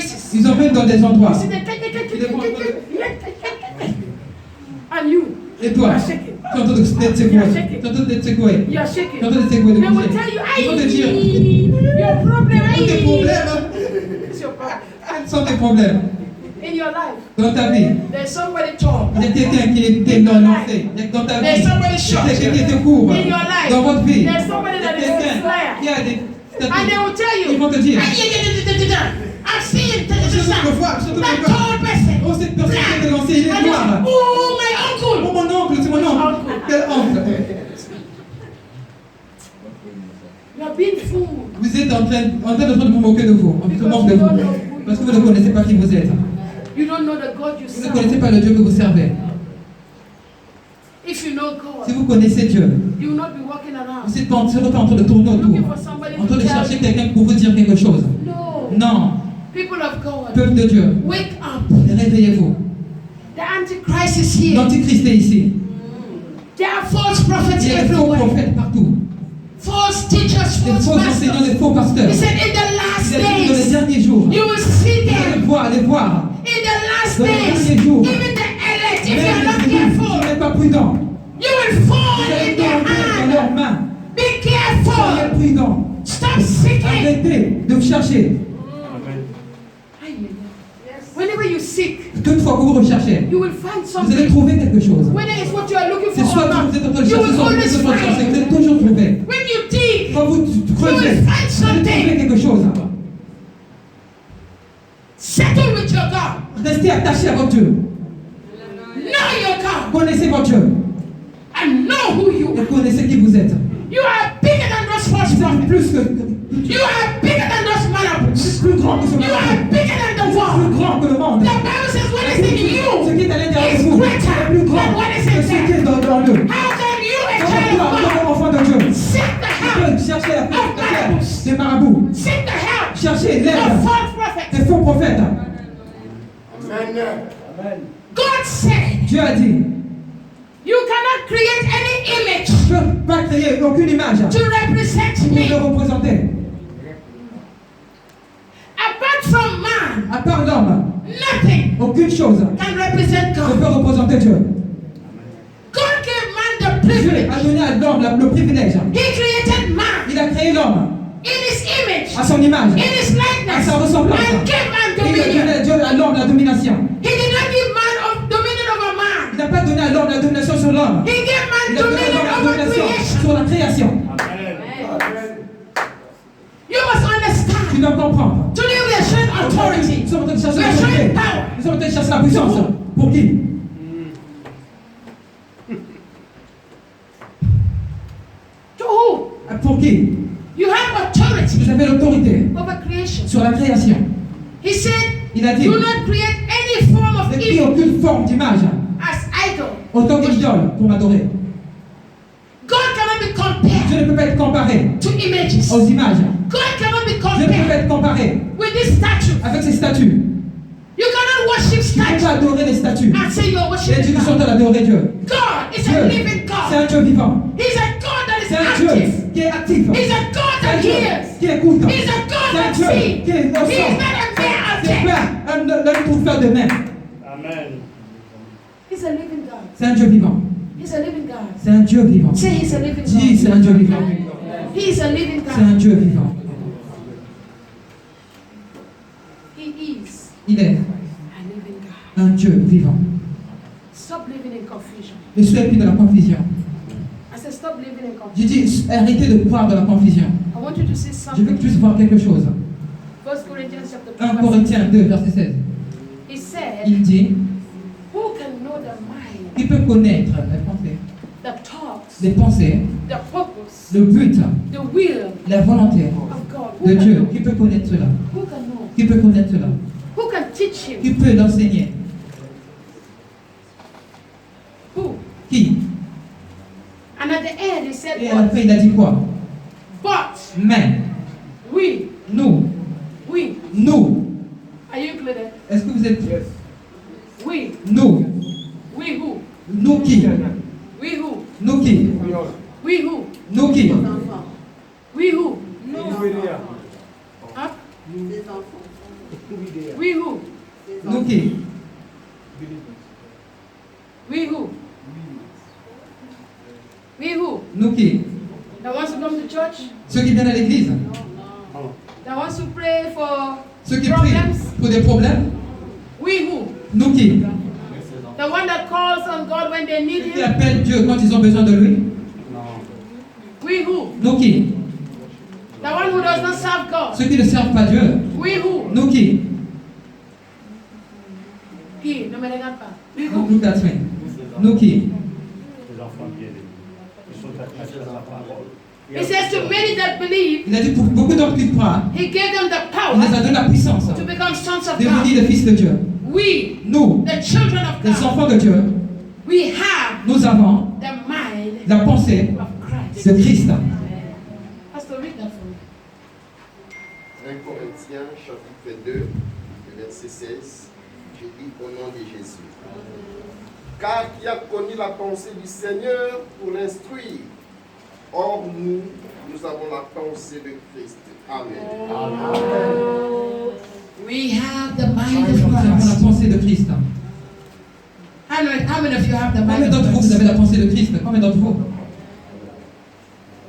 places. Ils emmènent dans des endroits. You see them, and you. Et toi, You are shaking. tu entends de secouer. Tu entends de secouer. You are shaking. Tu entends de secouer. They will tell you, Ils vont te dire, your problem, tous tes problèmes It's your problem. sont tes problèmes. In your life, Dans ta vie, there's somebody tall. il y a quelqu'un qui est lancé. Il y a dans ta vie, There's somebody il y short. a quelqu'un qui te court. In your life, Dans votre vie, there's somebody il y a that is quelqu'un a qui a des And they will tell you, Ils vont te dire, I've seen surtout that le tall person. oh, cette personne qui est lancée, il est And they say, noir. oh, my uncle. Oh, mon oncle, c'est mon oncle. Quel oncle? You are being fooled. Vous êtes en train de vous moquer de vous. On se moque de vous. Parce que vous ne connaissez pas qui vous êtes. You don't know the God you Vous ne serve. connaissez pas le Dieu que vous servez. If you know God, Si vous connaissez Dieu, you will not be walking around vous êtes pas en train de tourner autour, looking for somebody en train to de tell chercher you. quelqu'un pour vous dire quelque chose. No. Non, People of God, peuple de Dieu, wake up. réveillez-vous. The Antichrist is here. L'Antichrist est ici. There are false prophets Il y a des faux everywhere. prophètes partout. False teachers, Des false faux enseignants, pastors. des faux pasteurs. He said, in the Il last a dit dans les days, derniers jours, you will see vous allez them. voir, les voir. In the last Dans les days, derniers jours, even the elect, if you même are not les élus, si careful, vous n'êtes pas prudent, you will fall vous allez in their tomber dans leurs hand. mains. Be Soyez careful. prudents. Stop seeking. Arrêtez de chercher. Whenever you seek, Toutefois que vous recherchez, you will find vous allez something. trouver quelque chose. Whether it's what you are looking C'est for soit or que not, vous êtes en train de you chercher, will soit que vous always êtes en train de chercher, vous find. allez toujours trouver. When you dig, Quand vous creusez, find vous allez something. trouver quelque chose. settle with your God. Restez attaché à votre Dieu. Know your God Connaissez votre Dieu. and know who you Et are. connaissez qui vous êtes. You are bigger than those false Vous êtes prophets. plus que... You are bigger than those marabouts. Plus grand que ce You monde. are bigger than the Plus world. grand que le monde. The Bible says what is in Ce you qui est à l'intérieur de is vous greater est plus grand than what is que in ce qui there. est dans eux. How can you, a Comment child toi, of en tant God, qu'enfant de Dieu, seek the help, peut chercher la paix des marabouts, seek the help chercher of l'aide false prophets? des faux prophètes? God said, Dieu a dit, you cannot create any image je ne peux pas créer aucune image to represent pour me. le représenter. Apart from man, À part l'homme, nothing aucune chose can represent ne God. peut représenter Dieu. God gave man the Dieu privilege. a donné à l'homme le privilège. He created man Il a créé l'homme in his image, à son image, in his à likeness, sa ressemblance. and gave man Et il a donné dominion. à Dieu à l'homme la domination. He did not give man of dominion over man. Il n'a pas donné à l'homme la domination sur l'homme. He gave Il man a donné à dominion l'homme la over domination creation. sur la création. You must Tu understand. dois comprendre. Today we are showing authority. Nous sommes en train de chercher We la are showing autorité. power. Nous sommes en train de chercher la puissance. Pour qui? To who? Pour qui? You have authority Vous avez l'autorité over creation. sur la création. He said, Il a dit, do not create any form of ne crée image aucune forme d'image as idol. autant qu'idole pour m'adorer. God cannot be Je compared ne peux pas être comparé to images. aux images. God cannot be Je ne peux pas compared être comparé with this statue. avec ces statues. You cannot worship Tu ne peux pas statues adorer les statues. and say you are Et worshiping dire que tu God. sont à adorer Dieu. God is Dieu, a living c'est un God. Dieu vivant. He's a God that is C'est un Dieu active. qui est actif. He's a God C'est un that Dieu hears. qui écoute. He's a God C'est un that Dieu sees. qui est He is innocent. not a mere C'est object. pas un trouve faire de même. Amen. He's a living God. C'est un Dieu vivant. He's a living God. C'est un Dieu vivant. Say he's a living Dis, c'est God. un Dieu vivant. He is a living C'est un God. Dieu vivant. He is Il est a living God. un Dieu vivant. Stop living in confusion. Ne soyez plus dans la confusion. I said stop living in confusion. J'ai dit, arrêtez de croire dans la confusion. I want you to see Je veux que tu something. puisses voir quelque chose. 1 Corinthians chapter 2. 1 verse Corinthiens 2, verset 16. He said, Il dit, who can know the mind, qui peut connaître les pensées, the thoughts, les pensées, the purpose, le but, the will la volonté of God? Who de can Dieu? know? Qui peut connaître cela? Who can know? Qui peut connaître cela? Who can teach him? Qui peut l'enseigner? Who? Qui? And at the end he said, Et à la what? fin, il a dit quoi? But Mais, we, nous, are you included? est-ce que vous êtes... We Nous who? Nous qui? We who? Nous qui? We who? Nous qui? We who? Nous, Huh? des enfants. We who? Nous qui? We who? We who? Nous qui? That wants to come to church? Ceux qui viennent à l'église? That wants to pray for Ceux qui prient problems? pour des problèmes? We who? Nous qui? The one that calls on God when they need Ceux qui Him? appellent Dieu quand ils ont besoin de lui? We who? Nous qui? The one who does not serve God? Ceux qui ne servent pas Dieu? We who? Nous qui? Qui? Ne me regarde pas. We Nous, who? nous Catherine. Nous qui? Les enfants bien-aimés. Ils sont attachés à sa parole. He says to many that believe, Il a dit pour beaucoup d'hommes qui croient, He gave them the il les a power donné la puissance to become sons of de God. devenir les fils de Dieu. We, Nous, the children of les God, enfants de Dieu, we have nous avons the mind la pensée of Christ. de Christ. Pastor, read that for me. 1 Corinthiens chapitre 2, le verset 16, je dis au nom de Jésus. Car qui a connu la pensée du Seigneur pour l'instruire? Or nous avons la pensée de Christ. Amen. We have the mind Nous of avons la Christ. pensée de Christ. How many of you have the Combien mind d'entre of vous, vous avez Christ? la pensée de Christ? Combien d'entre vous?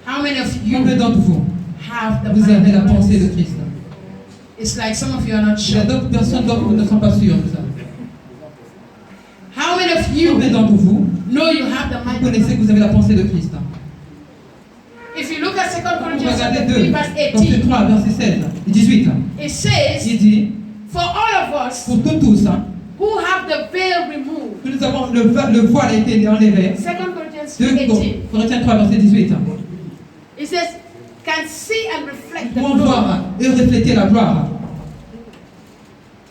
How many of Combien you d'entre vous, have the vous avez la mind pensée of de Christ? Christ? It's like some of you are not Il y a sure. d'autres personnes d'autres qui ne sont pas sûres de ça. How many of you Combien d'entre vous, know you have the vous mind of connaissez Christ? que vous avez la pensée de Christ? If you look at 2 Vous Corinthians regardez chapter 2, 3 verse verset 18, 3, verset 16 et 18. it says, Il dit, for all of us pour nous tous, hein, who have the veil removed. que nous avons le voile a été enlevé. 2 Corinthians 2 3:18. Corinthiens 3, verset 18. It says, can see and reflect the Pour glory. voir et refléter la gloire.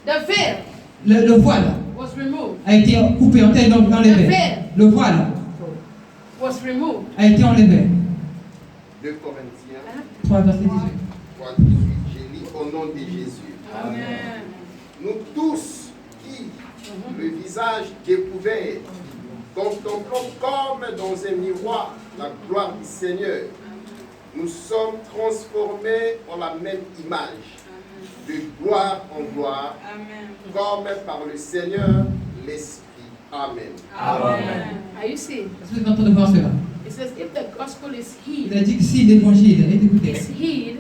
The veil Le voile was removed. a été coupé, a été enlevé. Le voile Was removed. a été enlevé. 2 Corinthiens 3, verset 18. 3, 18. Je lis au nom de Jésus. Amen. Nous tous qui, le visage découvert, contemplons comme dans un miroir la gloire du Seigneur, nous sommes transformés en la même image, de gloire en gloire, comme par le Seigneur l'Esprit. Amen. Are you seeing? Est-ce que vous êtes en train de voir cela? It says, if the gospel is Il healed, a dit que si l'évangile est écouté, it's healed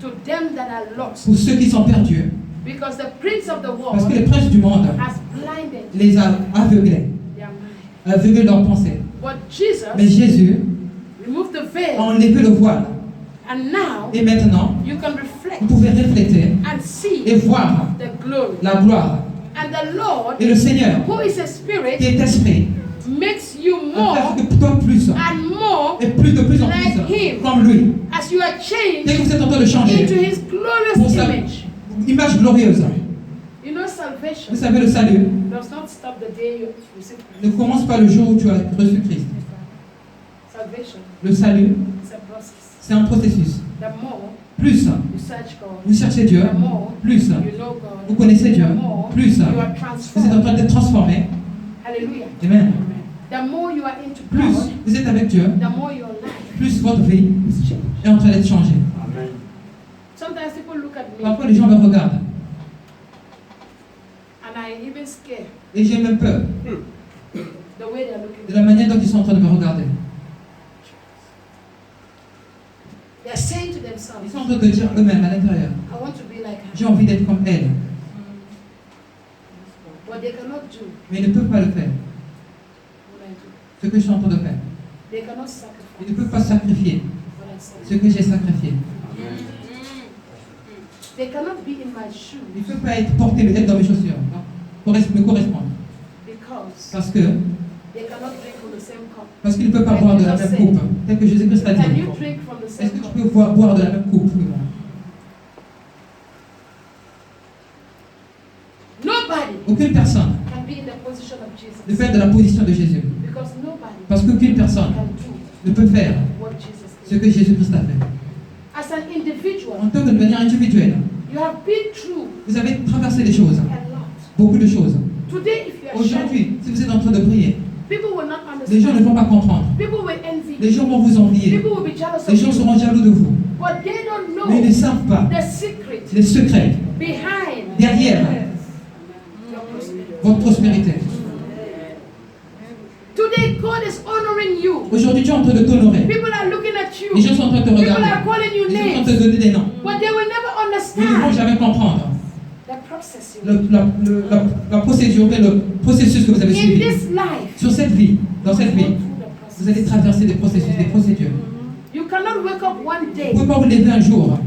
to them that are lost. pour ceux qui sont perdus, Because the prince of the parce que world le prince du monde has blinded les a aveuglés, their mind. aveuglé leurs pensées. But Jesus Mais Jésus removed the a veil, enlevé le voile. and now Et maintenant, you can reflect vous pouvez refléter and see et voir the glory. la gloire. And the Lord, Et le Seigneur, who is a qui spirit, est esprit, makes you va faire more que toi plus and more et plus de plus en like plus him. comme lui. as you are Dès changed que vous êtes en train de changer into his glorious pour sa image. image glorieuse, You know, salvation vous savez, le salut does not stop the day you receive ne commence pas le jour où tu as reçu Christ. salvation. Le salut, It's a process. c'est un processus. The more Plus you search God, vous cherchez Dieu, the more plus you know God, vous connaissez Dieu, the more plus you are vous êtes en transformed. train d'être transformé. Hallelujah. Amen. The more you are into Plus God, vous êtes avec Dieu, the more your life plus votre vie is changed. est en train d'être changée. Amen. Sometimes people look at me Parfois, les gens me regardent and I even scared et j'ai même peur the way they're looking. de la manière dont ils sont en train de me regarder. They're saying to Ils themselves, sont en train de dire eux-mêmes à l'intérieur, I want to be like her. j'ai envie d'être comme elle, But they cannot do mais ils ne peuvent pas le faire. what I do. Ce que je suis en train de faire. They cannot Ils ne peuvent sacrifice pas sacrifier what I said. ce que j'ai sacrifié. They cannot be in my shoes Ils ne peuvent pas être portés, mais être dans mes chaussures, me correspondre. because Parce que they cannot drink from the same cup. Parce qu'il ne peut pas boire de la même coupe. Tel que Jésus-Christ a Can dit. you drink from the Est-ce same que tu cup? peux boire de la même coupe que moi? Nobody Aucune personne can be in the position of ne Jesus peut être de la position de Jésus. because nobody Parce qu'aucune personne can do ne peut faire what Jesus ce did. que Jésus-Christ a fait. As an individual, En tant que de manière individuelle, you have been through vous avez traversé des choses, a lot. beaucoup de choses. Today, if you are sharing, Aujourd'hui, si vous êtes en train de prier, people will not les gens ne understand. vont pas comprendre. People will envy. Les gens vont vous envier. People will be jealous Les of gens you. seront jaloux de vous. But they don't Mais ils ne know savent pas the secret les secrets behind derrière votre prospérité. Today, God is honoring you. Aujourd'hui, Dieu est en train de t'honorer. People are looking at Les you. gens sont en train de te People regarder. are calling you Ils sont en train de names. te donner des noms. But they will never Mais ils ne vont understand jamais comprendre the process you la procédure et le processus que vous avez in suivi. this life. Sur cette vie, dans cette Go vie, through the vous allez process. traverser des processus, des procédures. You cannot wake up one Vous ne day pouvez pas vous lever un jour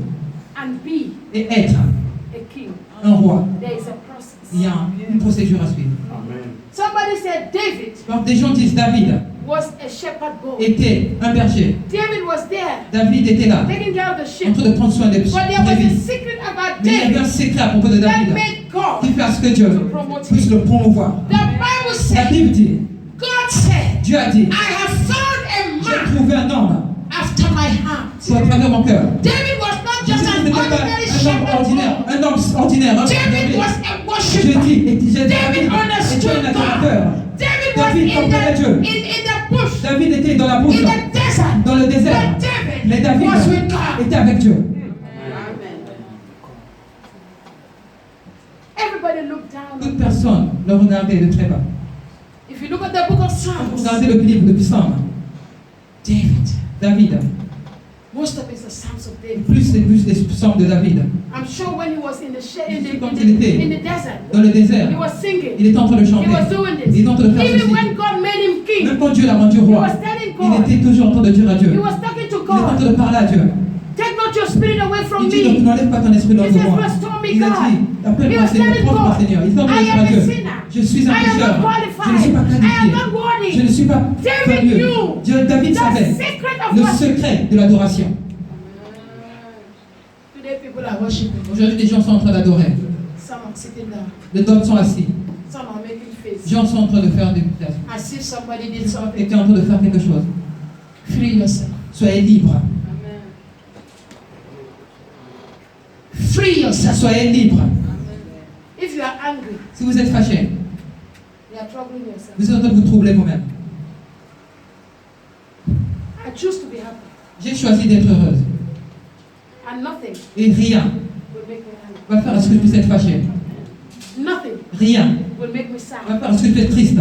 and be et être a king. un roi. There is a process. Il y a une procédure à suivre. Amen. Somebody said David Quand des gens disent David was a shepherd boy. était un berger, David was there David était là, taking care of the en sheep. train de prendre soin des But there was a brebis. secret about Mais il y avait un David secret à propos de that David made God qui fait à ce que Dieu to promote puisse him. le promouvoir. The Bible La said, Bible dit, God said, Dieu a dit, I have found a j'ai man trouvé un homme after my heart. qui va travers mon cœur. David was not Je just sais que ce an n'était pas ordinary un homme shepherd ordinaire, boy. un homme ordinaire. Un David berger. was a Je worshiper. dis, et j'ai David David understood était un God. adorateur. David was David comprenait Dieu. in the bush, David était dans la in bouche, the desert. dans le désert. But Mais David David was with God. était avec Dieu. Everybody looked down. Toute personne le regardait de très bas. If you look at the book of Psalms, Regardez le livre de Psaume. David. most of it's the Psalms of David. Plus des psaumes de David. I'm sure when he was in the Quand il était in the desert, dans le désert, he was singing. il était en train de He chanter. was doing Il this. était en train de faire Even ceci. when God made him king, Même quand Dieu l'a rendu he roi, was telling il God, était toujours en train de dire à Dieu. he Il was talking to est en train God, de parler à Dieu. take not your spirit away from Il dit donc me. n'enlève pas ton esprit dans He says, moi. restore me, Il a God. dit, He appelle-moi was Seigneur, telling prends-moi God, Seigneur. Il est en train de I dire à am a Dieu, sinner. je suis un I am pécheur. not Je ne suis pas qualified. I qualifié. am not Je worthy. ne suis pas David fameux. knew David the savait secret of le worship. secret de l'adoration. Today people are worshiping. Aujourd'hui, les gens sont en train d'adorer. Some are sitting down. Les hommes sont assis. Some are making Les faces gens sont en train de faire des as if somebody did something. quelqu'un est en train de faire quelque chose. Free yourself. Soyez libre. Free yourself. Soyez libre. If you are angry, Si vous êtes fâché, you are troubling yourself. vous êtes en train de vous troubler vous-même. I choose to be happy. J'ai choisi d'être heureuse. And nothing Et rien will make me angry. va faire à ce que je puisse être fâché. Nothing Rien will make me va sad. faire à ce que je puisse être triste.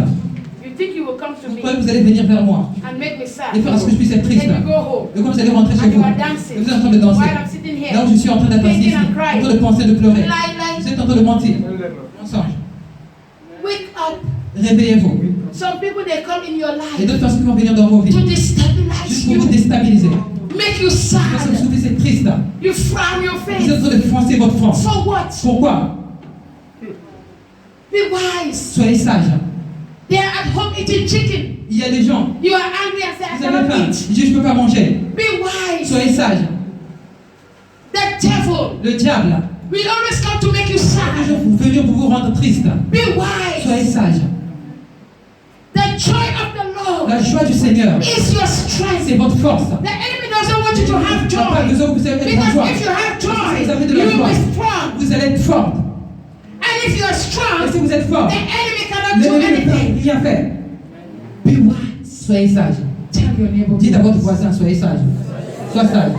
You think you will come to Vous me croyez que vous allez venir vers moi and make me sad. et faire à ce que je puisse être triste. Then you go home. Et quand vous allez rentrer chez And you vous, are et dancing. vous êtes en train de danser. While I'm sitting here. Là où je suis en train d'être assis Thinking ici, and en crying. train de penser, de pleurer. Lie, Vous êtes en train de mentir. Mensonge. Wake up. Réveillez-vous. Some people they come in your Et life d'autres personnes vont venir dans vos vies to destabilize juste pour vous you, déstabiliser. make you Parce que sad. vous êtes triste. You frown your Vous êtes en face. train de froncer votre front. For what? Pourquoi? Be wise. Soyez sage. They are at home eating chicken. Il y a des gens, You are angry and say, I vous avez cannot faim. eat. Ils disent, je ne peux pas manger. Be wise. Soyez sage. The devil Le diable will always come to make you va sad. toujours venir pour vous rendre triste. Be wise. Soyez sage. The joy of the Lord La joie du Seigneur, is your strength. c'est votre force. The enemy doesn't want you to have Il n'a pas joy. besoin que vous ayez de la Because joie. if you have Si joy, vous avez de you la will joie, be strong. vous allez être fort. And if you are Et strong, si vous êtes fort, the enemy cannot do l'ennemi ne peut anything. rien faire. Be wise. Soyez sage. Tell your neighbor. Dites à votre voisin, soyez sage. Sois sage.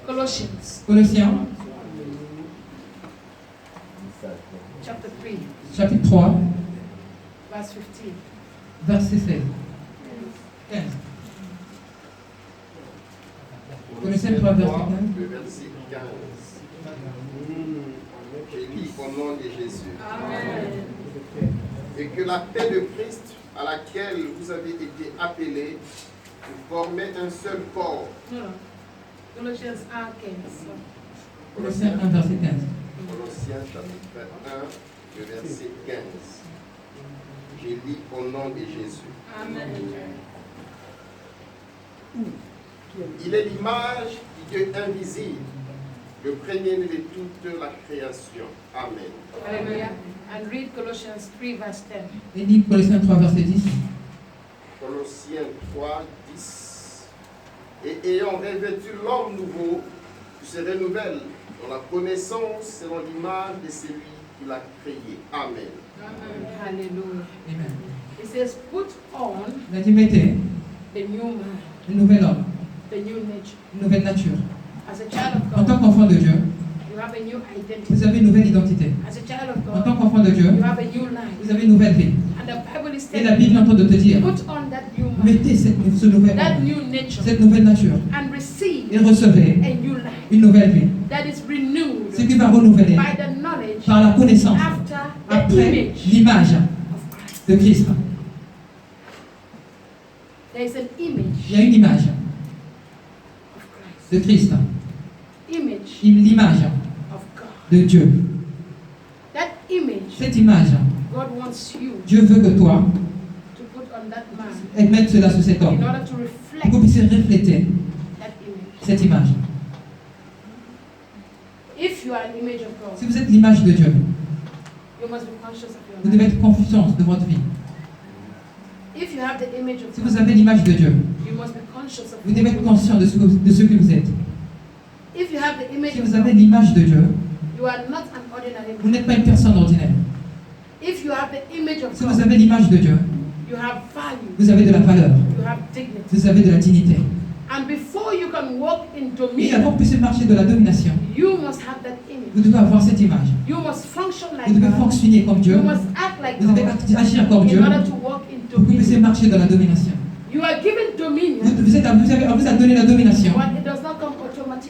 Colossians Colossiens, chapter 3, chapitre 3, verse 15. verset 16. 15. Colossiens 3, verset 15. Le verset 15. Je lis au nom de Jésus. Et que la paix de Christ, à laquelle vous avez été appelés, vous formez un seul corps. No, no. Colossians 1:15. Colossiens 1, verset 15. Colossiens chapitre 1, le verset 15. Je lis au nom de Jésus. Il est l'image du Dieu invisible, le premier-né de toute la création. Amen. Hallelujah. And read Colossians 3, verse 10. Et lit Colossiens 3, verset 10. Colossiens 3, 10. Et ayant revêtu l'homme nouveau, qui se renouvelle dans la connaissance selon l'image de celui qui l'a créé. Amen. Hallelujah. Amen. It says, put on Il a dit, mettez the new man. un nouvel homme, the new nature. une nouvelle nature. As a child En of tant God, qu'enfant de Dieu, you have a new identity. vous avez une nouvelle identité. As a child of En tant God, qu'enfant de Dieu, you have a new life. vous avez une nouvelle vie. And the Bible is Et la telling Bible est en train de te dire, you, put on that new mind, mettez ce nouvel that homme, new nature, cette nouvelle nature, and receive et recevez a new life une nouvelle vie. that is renewed Ce qui va renouveler by the knowledge par la connaissance, after the après image l'image of Christ. de Christ. There is an image Il y a une image of Christ. de Christ, Image l'image of God. de Dieu. That image, Cette image, God wants you Dieu veut que toi, to put on that man mette cela sur cet homme, in order to pour que reflect vous puissiez refléter that image. cette image. If you are an image of Si God, vous êtes l'image de Dieu, you must be conscious of vous your devez life. être confiant de votre vie. If you have the image of Si vous God, avez l'image de Dieu, you must be conscious of vous devez être who you are. conscient de ce que vous êtes. If you have the image Si of vous avez God, l'image de Dieu, you are not an ordinary vous man. n'êtes pas une personne ordinaire. If you have the image of Si vous God, avez l'image de Dieu, you have value, vous avez de la valeur, you have dignity. vous avez de la dignité. And before you can walk in Et dominion, avant que vous puissiez marcher de la domination, you must have that image. vous devez avoir cette image. You must function Vous like devez God. fonctionner comme Dieu, You must act like vous devez God agir comme Dieu, in order to walk in pour que vous puissiez dominion. marcher dans la domination. You are given dominion, On vous a donné la domination, but it does not come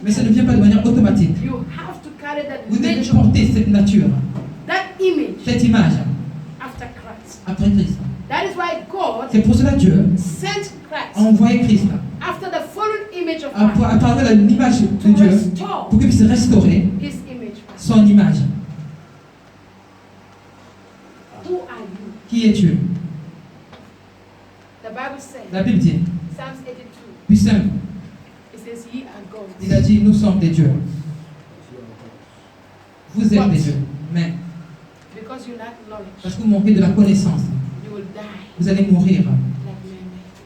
mais ça ne automatically. vient pas de manière automatique. You have to carry that Vous devez nature, porter cette nature, that image cette image, after Christ. après Christ. That is why God C'est pour cela que Dieu sent a Christ envoyé Christ after the fallen image of à Christ travers l'image de to Dieu restore pour qu'il puisse restaurer his image. son image. Who are you? Qui es-tu? The Bible says, La Bible dit, Psalms 82, plus simple, it says, Ye are gods. il a dit, nous sommes des dieux. Vous êtes des dieux. Mais Because you lack knowledge, parce que vous manquez de la connaissance, you will die vous allez mourir like men.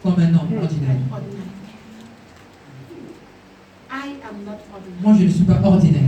comme un homme ordinaire. Ordinary. I am not ordinary. Moi, je ne suis pas ordinaire.